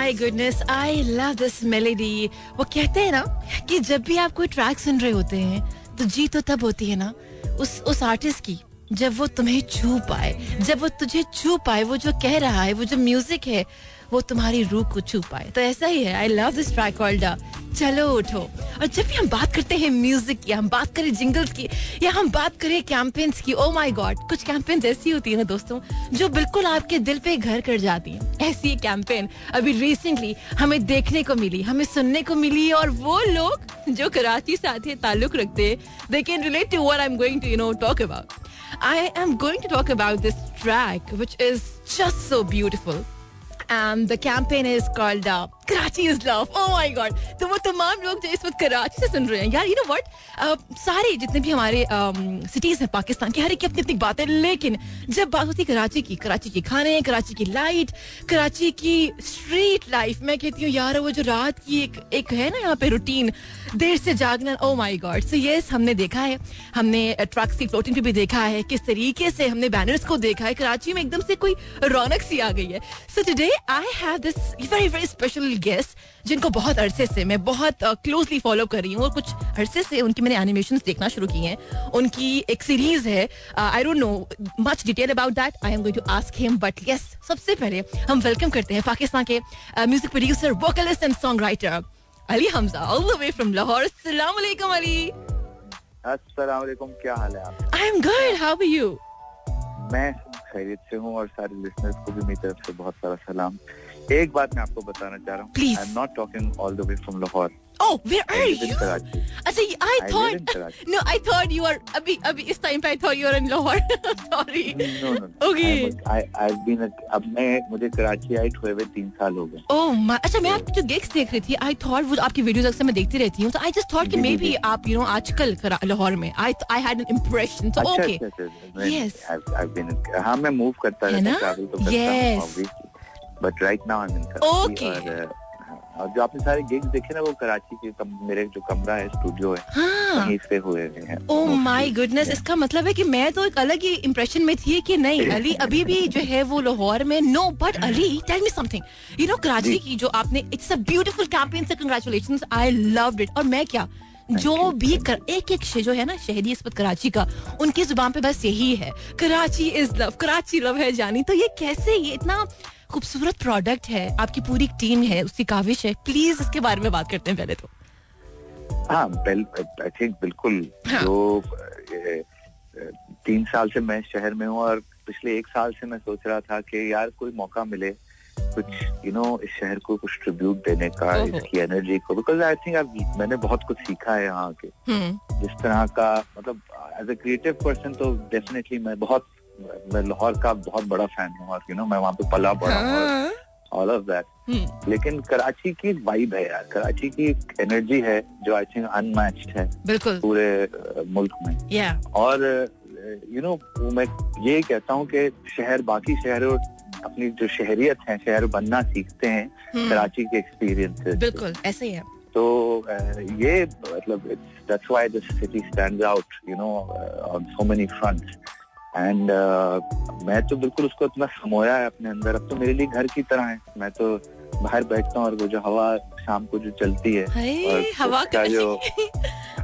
My goodness, I love this melody. वो कहते हैं ना कि जब भी आप कोई ट्रैक सुन रहे होते हैं तो जी तो तब होती है ना उस आर्टिस्ट की जब वो तुम्हें छू पाए, जब वो तुझे छू पाए. वो जो कह रहा है, वो जो म्यूजिक है, वो तुम्हारी रूह को छू पाए. तो ऐसा ही है. I love this track called चलो उठो. और जब भी हम बात करते हैं म्यूजिक की, हम बात करें जिंगल्स की, या हम बात करें कैंपेन्स की, ओ माय गॉड, कुछ कैंपेन्स ऐसी होती है ना दोस्तों जो बिल्कुल आपके दिल पे घर कर जाती है. ऐसी कैंपेन अभी रिसेंटली हमें देखने को मिली, हमें सुनने को मिली. और वो लोग जो कराची से आते ताल्लुक रखते हैं, they can relate to what I am going to talk about. I am going to talk about this track which is just so beautiful. And the campaign is called Karachi is Love. Oh my God. तो वो तमाम लोग जो इस वक्त कराची से सुन रहे हैं यार, you know what, सारे जितने भी हमारे सिटीज हैं पाकिस्तान की, हर एक की अपनी अपनी बात है. लेकिन जब बात होती है कराची के खाने, कराची की लाइट, कराची की स्ट्रीट लाइफ, मैं कहती हूँ यार वो जो रात की एक है ना यहाँ पे रूटीन, देर से जागना. Oh my God. So yes, हमने देखा है, हमने ट्रक्स की फ्लोटिंग पे भी देखा है, किस तरीके से हमने बैनर्स को देखा है. कराची में एकदम से कोई रौनक सी आ गई है. So today I have this very very special guest जिनको बहुत अरसे से मैं बहुत क्लोजली फॉलो कर रही हूँ, और कुछ अरसे से उनकी मैंने एनिमेशंस देखना शुरू की हैं. उनकी एक सीरीज है, I don't know much detail about that, I am going to ask him. But yes, सबसे पहले हम वेलकम करते हैं पाकिस्तान के music producer, vocalist and song writer Ali Hamza, all the way from Lahore. अस्सलाम वालेकुम अली. अस्सलाम वालेकुम, क्या हाल है आप? I am good, how are you? मैं खैरियत से हूँ, और सारे लिसनर्स को भी मेरी तरफ से बहुत सारा सलाम. एक बात मैं आपको बताना चाह रहा हूँ. Please. I am not talking all the way from Lahore. Oh, where are you? Karachi. अच्छा, I thought you are अभी इस टाइम पे I thought you are in Lahore. Sorry. No. Okay. I've been अब मुझे कराची आए हुए 3 साल हो गए. Oh my. अच्छा, मैं आपकी जो गिग्स देख रही थी, I thought वो आपकी वीडियोस अक्सर मैं देखती रहती हूँ, तो I just thought कि maybe आप आजकल लाहौर में. I had an impression. So okay. Yes. I've been. हाँ, मैं मूव करता रहता हूँ, ट्रैवल तो करता हूँ obviously. But right now I'm in Karachi. Okay. और जो आपने सारे गिग्स देखे ना, वो कराची के मेरे जो कमरा है, स्टूडियो है, वहीं से हुए हैं. Oh my goodness. इसका मतलब है कि मैं तो एक अलग ही इंप्रेशन में थी कि नहीं, अली अभी भी जो है वो लाहौर में. No, but Ali, tell me something. You know, Karachi की जो आपने, it's a beautiful campaign, say congratulations, I loved it. और मैं क्या, जो भी एक जो है ना शहरी इस वक्त कराची का, उनकी जुबान पे बस यही है, Karachi is love, Karachi love है जानी. तो ये कैसे, ये इतना खूबसूरत प्रोडक्ट है, आपकी पूरी टीम है, उसकी काविश है. प्लीज इसके बारे में बात करते हैं पहले तो. हाँ, आई थिंक बिल्कुल. हाँ. जो 3 साल से मैं शहर में हूँ, और पिछले 1 साल से मैं सोच रहा था कि यार कोई मौका मिले कुछ इस शहर को कुछ ट्रिब्यूट देने का, इसकी एनर्जी को. बिकॉज आई थिंक मैंने बहुत कुछ सीखा है यहाँ के, जिस तरह का, मतलब एज ए क्रिएटिव पर्सन तो डेफिनेटली मैं लाहौर का बहुत बड़ा फैन हूँ, और मैं वहाँ पे पला बड़ा हूँ, ऑल ऑफ दैट. लेकिन कराची की वाइब है यार, कराची की एनर्जी है जो आई थिंक अनमैच्ड है बिल्कुल पूरे मुल्क में. और मैं ये कहता हूँ कि बाकी शहरों अपनी जो शहरियत है, शहर बनना सीखते हैं कराची के एक्सपीरियंसेस. बिल्कुल ऐसा ही है. तो ये मतलब that's why the city stands out, on so many fronts. And मैं तो बिल्कुल उसको इतना समोया है अपने अंदर. अब तो मेरे लिए घर की तरह है. मैं तो बाहर बैठता हूँ, और वो जो हवा शाम को जो चलती है, और हवा का जो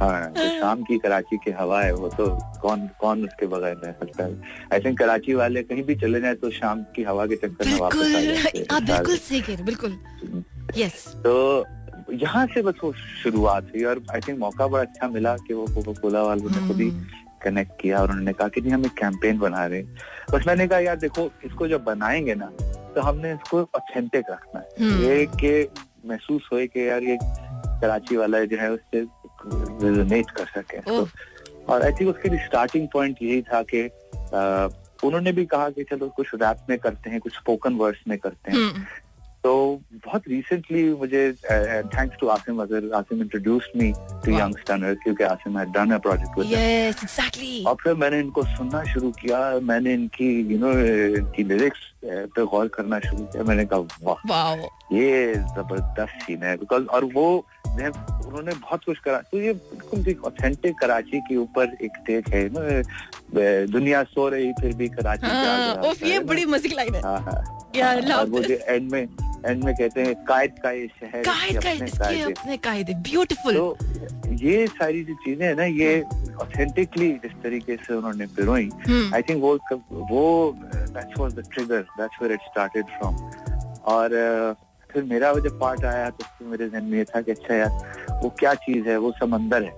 जो शाम की कराची की हवा है, वो तो कौन उसके बगैर रह सकता है. आई थिंक कराची वाले कहीं भी चले जाए तो शाम की हवा के चक्कर में वापस आ जाते हैं. आप बिल्कुल सही कह रहे, बिल्कुल. यस. तो यहाँ से बस वो शुरुआत हुई, और आई थिंक मौका बड़ा अच्छा मिला कि वो कोका कोला वालों ने खुद ही कनेक्ट किया, और उन्होंने कहा कि नहीं, हम एक कैंपेन बना रहे हैं. बस मैंने कहा यार देखो, इसको जब बनाएंगे ना, तो हमने इसको ऑथेंटिक रखना है, ये कि महसूस होए कि यार ये कराची वाला जो है उससे रिजोनेट कर सके. तो और आई थिंक उसके लिए स्टार्टिंग पॉइंट यही था कि उन्होंने भी कहा कि चलो कुछ रैप में करते हैं, कुछ स्पोकन वर्ड्स में करते हैं. तो बहुत रिसेंटली मुझे thanks to Asim Azhar, Asim introduced me to Young Stunner, क्योंकि Asim had done a project with yes exactly. और फिर मैंने इनको सुनना शुरू किया, मैंने इनकी इनकी लिरिक्स पे गौर करना शुरू किया. मैंने कहा वाह, ये जबरदस्त सीन है. बिकॉज और वो उन्होंने बहुत कुछ करा. तो ये बिल्कुल एक ऑथेंटिक कराची के ऊपर एक टेक है ना, दुनिया सो रही फिर भी कराची जाग रहा है. ये बड़ी मजेदार लाइन है. हाँ. और वो जो एंड में एंड में कहते हैं कायद का ये शहर अपने कायदे, ब्यूटीफुल। तो ये सारी जो चीजें है ना, ये ऑथेंटिकली जिस तरीके से उन्होंने पिरोई, आई थिंक वो that was the trigger, that's where it started from. और फिर मेरा वो जब पार्ट आया तो मेरे ज़हन में ये था कि अच्छा यार वो क्या चीज है, वो समंदर है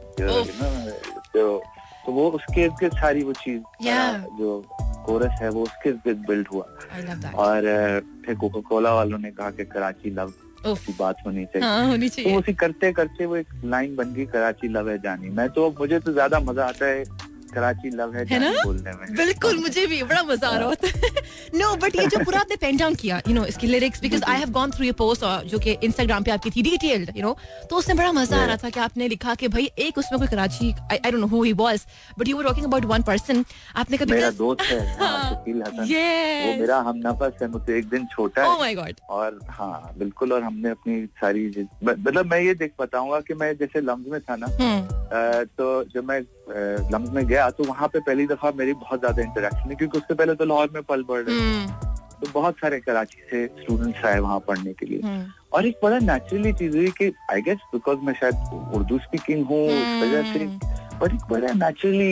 तो वो उसके इर्द सारी वो चीज जो कोरस है वो उसके इर्द बिल्ड हुआ। और फिर कोका कोला वालों ने कहा कि कराची लव की बात होनी चाहिए। तो उसी करते करते वो एक लाइन बन गई, कराची लव है जानी। मुझे तो ज्यादा मजा आता है कराची लव है जानी बोलने में। बिल्कुल, मुझे भी बड़ा मजा आ रहा होता है। नो बट ये जो पूरा आपने पेन डाउन किया इसकी lyrics, because I have gone through your post जो कि इंस्टाग्राम पे आपकी थी डिटेल्ड, तो उसमें बड़ा मजा आ रहा था कि आपने लिखा कि भाई एक उसमें कोई कराची, आई don't know who he was, but you were talking about one person. आपने कभी मेरा दोस्त है शकील हसन, वो मेरा हमनफस है, मुझसे एक दिन छोटा है। Oh my God. और हाँ बिल्कुल, और हमने अपनी सारी मतलब मैं ये देख बताऊंगा कि मैं जैसे लम्स में था ना, तो जब मैं लम्स में गया तो वहाँ पे पहली दफा मेरी बहुत ज्यादा इंटरेक्शन है, क्योंकि उससे पहले तो लाहौर में पल बढ़ रहे थे, तो बहुत सारे कराची से स्टूडेंट्स आए वहाँ पढ़ने के लिए। और एक बड़ा नेचुरली चीज हुई कि आई गेस बिकॉज मैं शायद उर्दू स्पीकिंग हूँ इस वजह से, पर एक बड़ा नेचुरली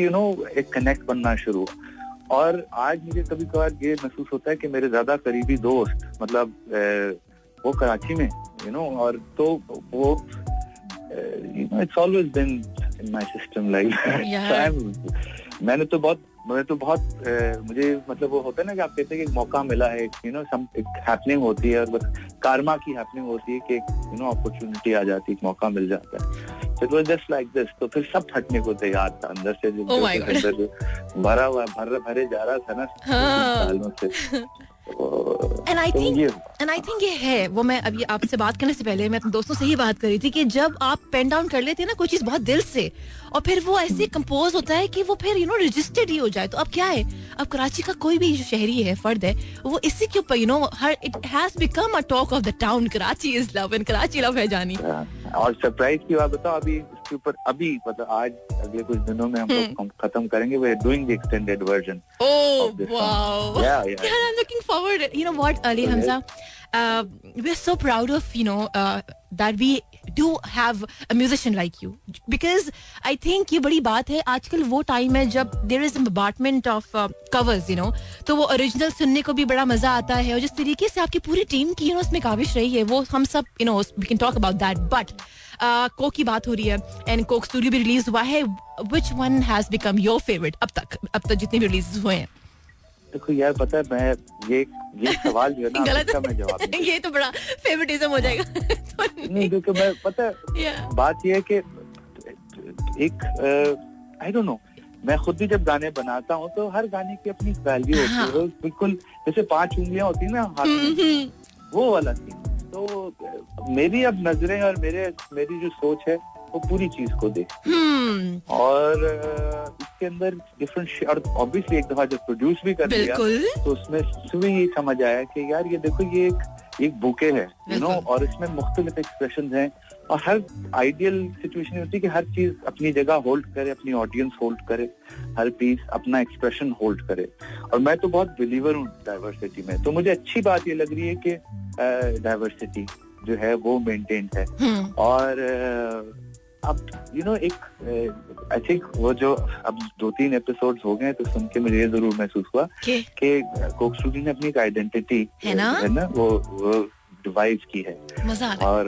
एक कनेक्ट बनना शुरू हुआ। और आज मुझे कभी कभार ये महसूस होता है कि मेरे ज्यादा करीबी दोस्त मतलब वो कराची में और तो वो it's always been in my system like मैंने तो बहुत मुझे मतलब वो होता है ना कि आप कहते हैं कि एक मौका मिला है, एक हैपनिंग होती है, और बस कार्मा की हैपनिंग होती है कि अपॉर्चुनिटी आ जाती है, एक मौका मिल जाता है। So it was just like this। तो फिर सब फटने को तैयार था अंदर से, जो भरा हुआ भरे जा रहा था ना सालों से। And I think ये है वो, मैं अभी आपसे बात करने से पहले मैं अपने दोस्तों से ही बात कर रही थी कि जब आप पेन डाउन कर लेते हैं ना कोई चीज बहुत दिल से, और फिर वो ऐसे कंपोज होता है कि वो फिर रजिस्टर्ड ही हो जाए। तो अब क्या है, अब कराची का कोई भी जो शहरी है, फर्द है, वो इसी के ऊपर हर it has become a talk of the town, Karachi is love and Karachi love है जानी। और सरप्राइज की बात बताओ, अभी इसके ऊपर मतलब आज अगले कुछ दिनों में हम लोग खत्म करेंगे, we are doing the extended version. Oh wow, I'm looking forward. You know what, Ali Hamza, we are so proud of that we do have a musician like you, because I think ये बड़ी बात है। आजकल वो time है जब there is a bombardment of covers, तो वो ओरिजिनल सुनने को भी बड़ा मजा आता है, और जिस तरीके से आपकी पूरी टीम की उसमें काविश रही है, वो हम सब we can talk about that, but Coke की बात हो रही है एंड कोक स्टूडियो भी रिलीज हुआ है। Which one has become your favorite अब तक जितने भी रिलीज हुए हैं? देखो यार, पता है मैं ये सवाल जो है ना इसका मैं जवाब नहीं ये तो बड़ा फेवरेटिज्म हो जाएगा। नहीं, क्योंकि मैं पता है बात ये है कि एक आई डोंट नो, मैं खुद भी जब गाने बनाता हूँ तो हर गाने की अपनी वैल्यू होती है, बिल्कुल जैसे 5 उंगलियां होती है ना हाथ में, वो वाला सीन। तो मेरी अब नजरें और मेरी जो सोच है वो पूरी चीज को देखती है, और इसके अंदर डिफरेंट, और ऑब्वियसली एक दफा जब प्रोड्यूस भी कर लिया तो उसमें भी ये समझ आया कि यार ये देखो ये एक बुके है, और इसमें मुख्तलिफ एक्सप्रेशंस हैं, और हर आइडियल सिचुएशन होती है कि हर चीज अपनी जगह होल्ड करे, अपनी ऑडियंस होल्ड करे, हर पीस अपना एक्सप्रेशन होल्ड करे। और मैं तो बहुत बिलीवर हूँ डाइवर्सिटी में, तो मुझे अच्छी बात ये लग रही है कि डाइवर्सिटी जो है वो मेंटेन है। और अब एक आई थिंक वो जो अब 2-3 एपिसोड्स हो गए तो सुन के मुझे ये जरूर महसूस हुआ कि कोक स्टूडियो ने अपनी एक आइडेंटिटी है ना वो डिवाइस की है, और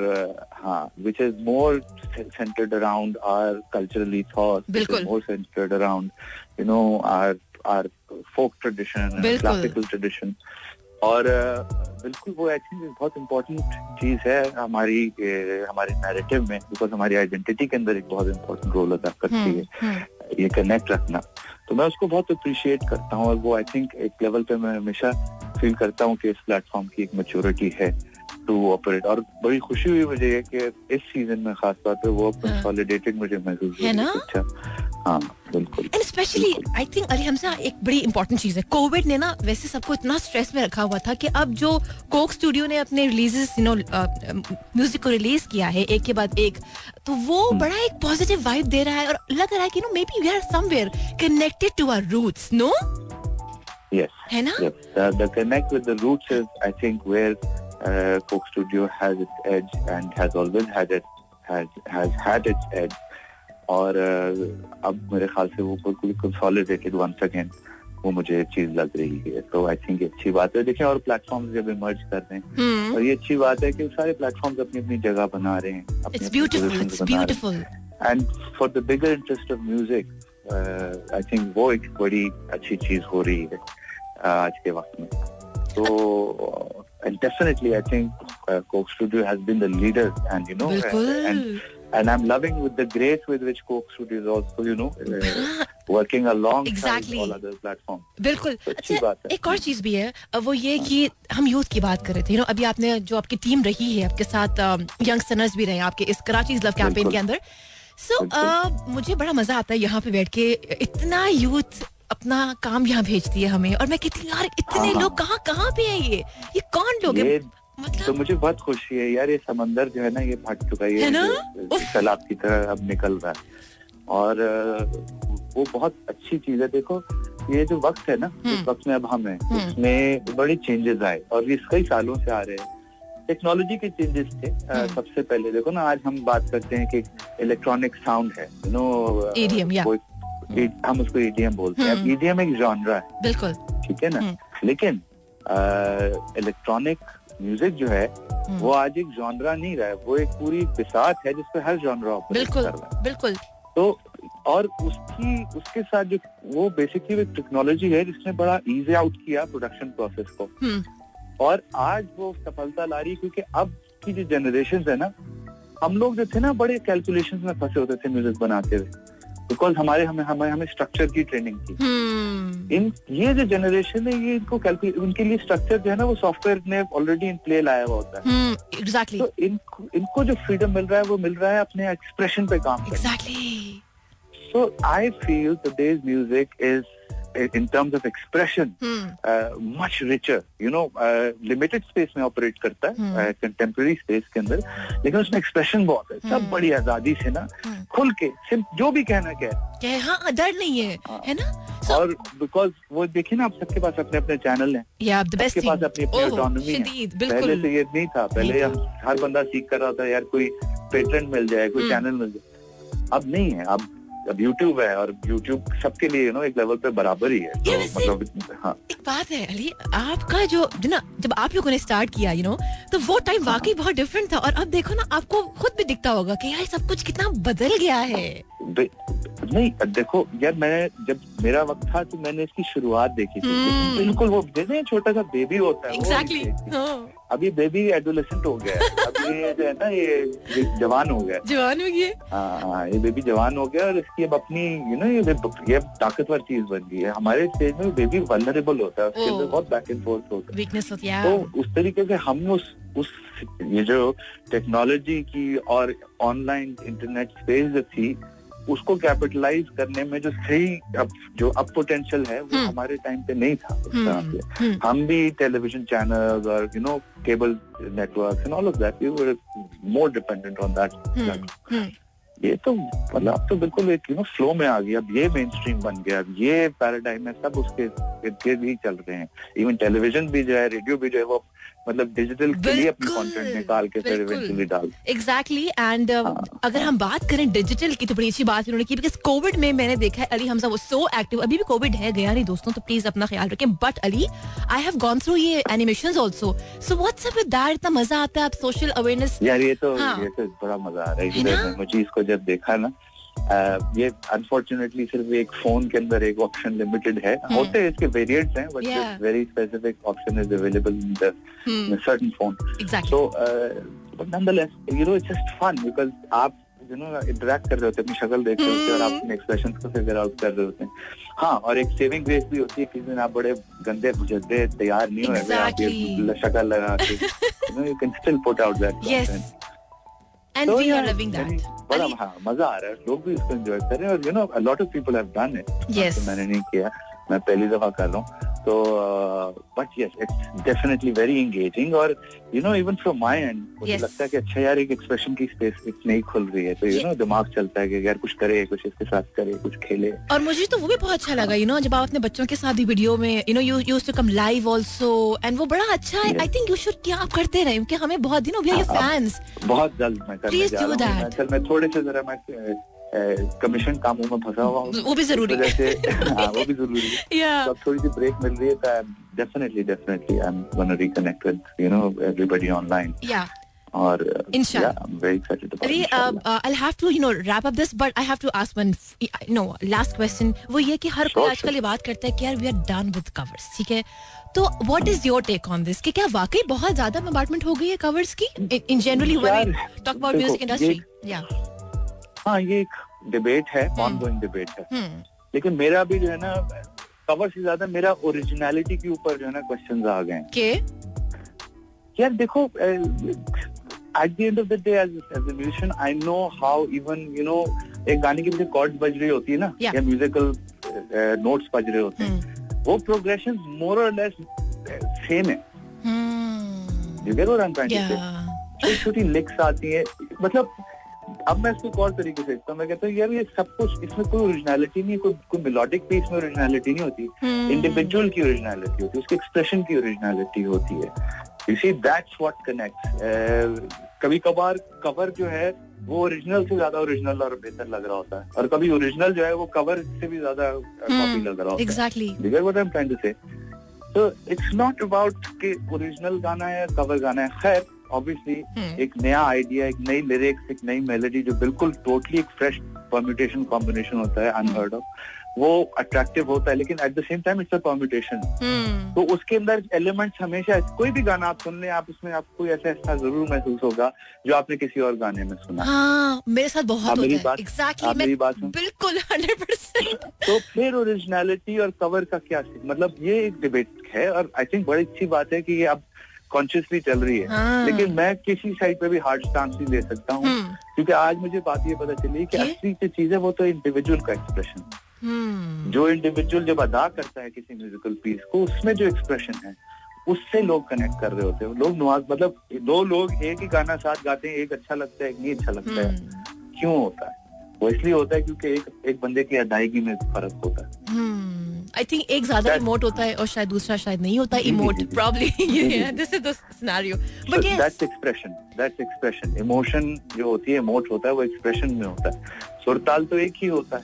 हाँ, which is more centered around our cultural ethos, more centered around our folk tradition, classical tradition, और बिल्कुल वो आई थिंक बहुत इम्पोर्टेंट चीज है हमारे नैरेटिव में, बिकॉज हमारी आइडेंटिटी के अंदर एक बहुत इम्पोर्टेंट रोल अदा करती है ये कनेक्ट रखना। तो मैं उसको बहुत अप्रिशिएट करता हूँ, और वो आई थिंक एक लेवल पे मैं हमेशा फील करता हूँ कि इस प्लेटफॉर्म की एक मैच्योरिटी है टू ऑपरेट। और बड़ी खुशी हुई मुझे कि इस सीजन में खास तौर पे वो कंसोलिडेटेड मुझे महसूस हुआ है ना। अच्छा, हाँ बिल्कुल। And specially I think Ali Hamza एक बड़ी इंपॉर्टेंट चीज है, कोविड ने ना वैसे सबको इतना स्ट्रेस में रखा हुआ था कि अब जो कोक स्टूडियो ने अपने रिलीजेस म्यूजिक को रिलीज किया है एक के बाद एक, तो वो बड़ा एक पॉजिटिव वाइब दे रहा है, और लग रहा है कि maybe we are somewhere connected to our roots, no? Yes. है ना? Yes. The connect with the roots is, I think, where Coke Studio has its edge and has always had its edge. और अब मेरे ख्याल से वो बिल्कुल consolidated once again वो मुझे चीज लग रही है. तो आई थिंक अच्छी बात है. देखिए और प्लेटफॉर्म्स जब इमर्ज कर रहे हैं और ये अच्छी बात है कि सारे प्लेटफॉर्म्स अपनी अपनी जगह बना रहे हैं. It's beautiful. And for the bigger interest of music, I think वो एक बड़ी अच्छी चीज हो रही है आज के वक्त में. So and definitely I think Coke Studio has been the leader, and you know, and I'm loving with the grace with which Coke Studio is also, you know, working alongside all other platforms. बिल्कुल. अच्छा, एक और चीज भी है, वो ये कि हम यूथ की बात कर रहे थे. You know, अभी आपने जो आपकी टीम रही है, आपके साथ यंगस्टर्स भी रहे आपके इस कराची लव कैंपेन के अंदर. मुझे बड़ा मजा आता है यहाँ पे बैठ के. इतना यूथ अपना काम यहाँ भेजती है हमें, और मैं कहती हूँ यार इतने लोग कहाँ पे हैं, ये कौन लोग हैं? मतलब तो मुझे बहुत खुशी है यार, ये समंदर जो है ना ये फट चुका है ना, सैलाब की तरह अब निकल रहा है. और वो बहुत अच्छी चीज है. देखो ये जो वक्त है ना, इस वक्त में अब हम हैं, इसमें बड़ी चेंजेस आए और ये कई सालों से आ रहे हैं. टेक्नोलॉजी के चेंजेस थे. सबसे पहले देखो ना, आज हम बात करते हैं कि इलेक्ट्रॉनिक साउंड है, यू नो, हम उसको EDM बोलते हैं. अब EDM एक जॉनरा है, बिल्कुल ठीक है ना, लेकिन इलेक्ट्रॉनिक म्यूजिक जो है वो आज एक जॉनरा नहीं रहा है, वो एक पूरी बिसात है जिसपे हर जॉनरा ऑपरेट कर रहा है. बिल्कुल. तो और उसके साथ जो वो बेसिकली एक टेक्नोलॉजी है जिसने बड़ा इजी आउट किया प्रोडक्शन प्रोसेस को, और आज वो सफलता ला रही है. क्योंकि अब की जो जनरेशन है ना, हम लोग जो थे ना बड़े कैलकुलेशंस में फंसे होते थे म्यूजिक बनाते हुए, बिकॉज हमें स्ट्रक्चर की ट्रेनिंग थी. ये जो जनरेशन है, ये उनके लिए स्ट्रक्चर जो है ना वो सॉफ्टवेयर ने ऑलरेडी इन प्ले लाया हुआ होता है. एग्जैक्टली. तो इनको जो फ्रीडम मिल रहा है वो मिल रहा है अपने एक्सप्रेशन पे काम करने. Exactly. So I feel today's music is in terms of expression much richer, you know. Limited space में ऑपरेट करता है, कंटेम्पररी स्पेस के अंदर, लेकिन उसमें एक्सप्रेशन बहुत है. सब बड़ी आजादी से ना खुल के जो भी कहना क्या, हाँ, डर नहीं है ना. और बिकॉज वो देखिए ना, आप सबके पास अपने अपने चैनल हैं, सबके पास अपनी अपनी ऑटोनॉमी है. पहले तो ये नहीं था. पहले हर बंदा सीख कर रहा था यार कोई पेटेंट मिल जाए, कोई चैनल मिल जाए. अब नहीं है. अब YouTube है, और YouTube सबके लिए एक लेवल पे बराबर ही है. तो मतलब हाँ, एक बात है अली, आपका जो ना, जब आप लोगों ने स्टार्ट किया तो वो टाइम वाकई बहुत डिफरेंट था. और अब देखो ना, आपको खुद भी दिखता होगा कि यार सब कुछ कितना बदल गया है. नहीं देखो यार, जब मेरा वक्त था तो मैंने इसकी शुरुआत देखी थी. बिल्कुल वो जैसे छोटा सा बेबी होता है. Exactly. अब ये बेबी एडोलेसेंट हो गया है. अब ये जो है ना, ये जवान हो गया. हाँ, ये बेबी जवान हो गया, और इसकी अब अपनी ये ताकतवर चीज बन गई है. हमारे स्टेज में बेबी वल्नरेबल होता है, उसके अंदर बहुत बैक एंड फोर्थ होता है, वीकनेस होती है. तो उस तरीके से हम उस ये जो टेक्नोलॉजी की और ऑनलाइन इंटरनेट स्पेस जो थी, उसको कैपिटलाइज करने में जो सही अब पोटेंशियल है, वो हमारे टाइम पे नहीं था उस तरह से. हम भी टेलीविजन चैनल्स और cable networks and all of that, we were more dependent on that. ये तो मतलब अब तो बिल्कुल एक फ्लो में आ गया. अब ये मेन स्ट्रीम बन गया. अब ये पैराडाइम है, सब उसके इर्द भी चल रहे हैं. इवन टेलीविजन भी जो है, रेडियो भी जो है, वो मतलब डिजिटल के लिए अपनी कंटेंट निकाल के फिर इवेंचुअली डाल. एग्जैक्टली. एंड अगर हम बात करें डिजिटल की, तो बड़ी अच्छी बात उन्होंने की, बिकॉज कोविड में मैंने देखा है अली हमजा वो सो एक्टिव. अभी भी कोविड है, गया नहीं दोस्तों, तो प्लीज अपना ख्याल रखें. But Ali, I have gone through ये animations also. So what's up with that? इतना मजा आता है. आप सोशल अवेयरनेस यार, ये तो बड़ा मजा आ रहा है. मुझे इसको जब देखा ना, ये अनफॉर्चुनेटली सिर्फ एक फोन के अंदर एक ऑप्शन लिमिटेड है. होते हैं इसके वेरिएंट्स हैं, but very specific option is available in the certain phone. So but nonetheless it's just fun, because आप इंटरेक्ट कर रहे होते हैं, अपनी शक्ल देख रहे होते हैं, और आप अपने एक्सप्रेशंस को फिगर आउट कर रहे होते हैं. हाँ, और एक सेविंग ग्रेस भी होती है. किसी दिन आप बड़े गंदे भुजते तैयार नहीं हुए, आप ये शक्ल लगा के you can still put out that. And we are loving that. बड़ा मजा आ रहा है. लोग भी इसको एंजॉय कर रहे हैं, और a lot of people have done it. Yes. मैंने नहीं किया, मैं पहली दफा कर रहा हूँ. तो but yes it's definitely very engaging और you know even from my end मुझे लगता है कि अच्छा यार एक एक्सप्रेशन की स्पेस इतनी खुल रही है तो यू नो दिमाग चलता है कि यार कुछ करे, कुछ इसके साथ करे, कुछ खेले. और मुझे तो वो भी बहुत अच्छा लगा यू नो जब आप अपने बच्चों के साथ भी वीडियो में you know you used to come live also and वो बड़ा अच्छा है. आई थिंक यू शुड क्या आप करते रहे क्योंकि हमें बहुत दिनों वी आर योर फैंस. बहुत जल्द मैं करने जा रहा हूं. चल मैं थोड़े से जरा मैं कमीशन कामों में फंसा हुआ हूँ. वो भी जरूरी है. हाँ वो भी जरूरी है. तो अब थोड़ी सी ब्रेक मिल रही है तो definitely I'm gonna reconnect with you know everybody online. Yeah. और Inshallah. Yeah, I'm very excited about it. I'll have to you know wrap up this but I have to ask one last question. वो ये कि हर कोई आजकल ये बात करता है कि यार we are done with covers. ठीक है. तो what is your take on this? कि क्या वाकई बहुत ज्यादा bombardment हो गई है covers की? In generally when we talk about music industry. Yeah. हाँ ये एक डिबेट है, ऑनगोइंग डिबेट है. लेकिन मेरा भी जो है ना कवर से ज्यादा मेरा ओरिजिनलिटी के ऊपर जो है ना क्वेश्चंस आ गए के यार देखो at the end of the day as a musician I know how even you know एक गाने की जैसे कॉर्ड्स बज रही होती है ना या म्यूजिकल नोट्स बज रहे होते हैं वो प्रोग्रेशन मोर और लेस सेम है. You get what I am trying to say. छोटी लिक्स आती है मतलब अब मैं इसको और तरीके से देखता हूँ. मैं कहता हूँ यार ये सब कुछ इसमें कोई ओरिजिनलिटी नहीं है, कोई मेलोडिक पीस में ओरिजिनलिटी नहीं होती. इंडिविजुअल की ओरिजिनलिटी होती है, उसके एक्सप्रेशन की ओरिजिनलिटी होती है. You see that's what connects. कभी कभार कवर जो है वो ओरिजिनल से ज्यादा ओरिजिनल और बेहतर लग रहा होता है और कभी ओरिजिनल जो है वो कवर से भी ज्यादा कॉपी लग रहा होता है. Exactly. You get what I am trying to say. So it's not about कि ओरिजिनल गाना है कवर गाना है. खैर ऑब्वियसली एक नया आइडिया, एक नई लिरिक्स, एक नई मेलोडी जो बिल्कुल टोटली एक फ्रेश परम्यूटेशन कॉम्बिनेशन होता है अनहर्ड ऑफ, वो अट्रैक्टिव होता है. लेकिन at the same time it's a permutation. तो उसके अंदर एलिमेंट्स हमेशा कोई भी गाना आप सुन लें आप उसमें आपको ऐसा जरूर महसूस होगा जो आपने किसी और गाने में सुना. हाँ, मेरे साथ बहुत होता है. एग्जैक्टली मेरी बात सुन बिल्कुल 100%. तो फिर ओरिजिनलिटी और कवर का क्या मतलब ये एक डिबेट है और आई थिंक बड़ी अच्छी बात है कि ये अब कॉन्शियसली चल रही है. लेकिन मैं किसी साइड पे भी हार्ड स्टांस नहीं ले सकता हूँ क्योंकि आज मुझे बात ये पता चली कि असली जो चीज है वो तो इंडिविजुअल का एक्सप्रेशन. जो इंडिविजुअल जब अदा करता है किसी म्यूजिकल पीस को उसमें जो एक्सप्रेशन है उससे लोग कनेक्ट कर रहे होते हैं. लोग मतलब दो लोग एक ही गाना साथ गाते हैं, एक अच्छा लगता है एक नहीं अच्छा लगता है. क्यों होता है? वो इसलिए होता है क्योंकि एक बंदे की अदायगी में फर्क होता है. आई थिंक एक ज्यादा इमोट होता है और शायद दूसरा शायद नहीं होता. Emote probably this is the scenario but that's expression. Emotion जो होती है इमोट होता है वो एक्सप्रेशन में होता है. सुरताल तो एक ही होता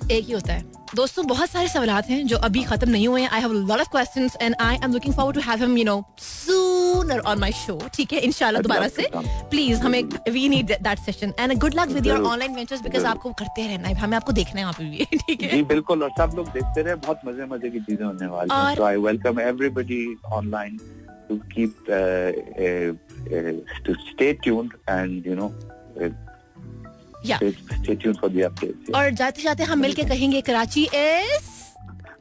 है. दोस्तों बहुत सारे सवालात हैं जो अभी खत्म नहीं हुए हैं. I have a lot of questions and I am looking forward to have him you know sooner on my show. ठीक है इंशाल्लाह दोबारा से प्लीज हमें we need that session and good luck with your online ventures because आपको करते रहना है. हमें आपको देखना है वहां पे भी. ठीक है जी बिल्कुल. और सब लोग देखते रहे. बहुत मजे की चीजें होने वाली हैं. So I welcome everybody online to keep to stay tuned and you know stay tuned for the updates. और जाते हम मिलके कहेंगे कराची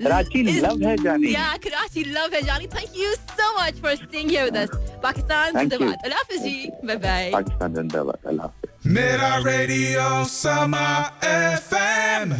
लव है जानी. कराची लव है जानी. Thank you so much for staying here with us. Pakistan जिंदाबाद. अल्लाह हाफिज़ जी. Bye bye. पाकिस्तान जिंदाबाद. अल्लाह हाफिज़. मेरा रेडियो समा FM.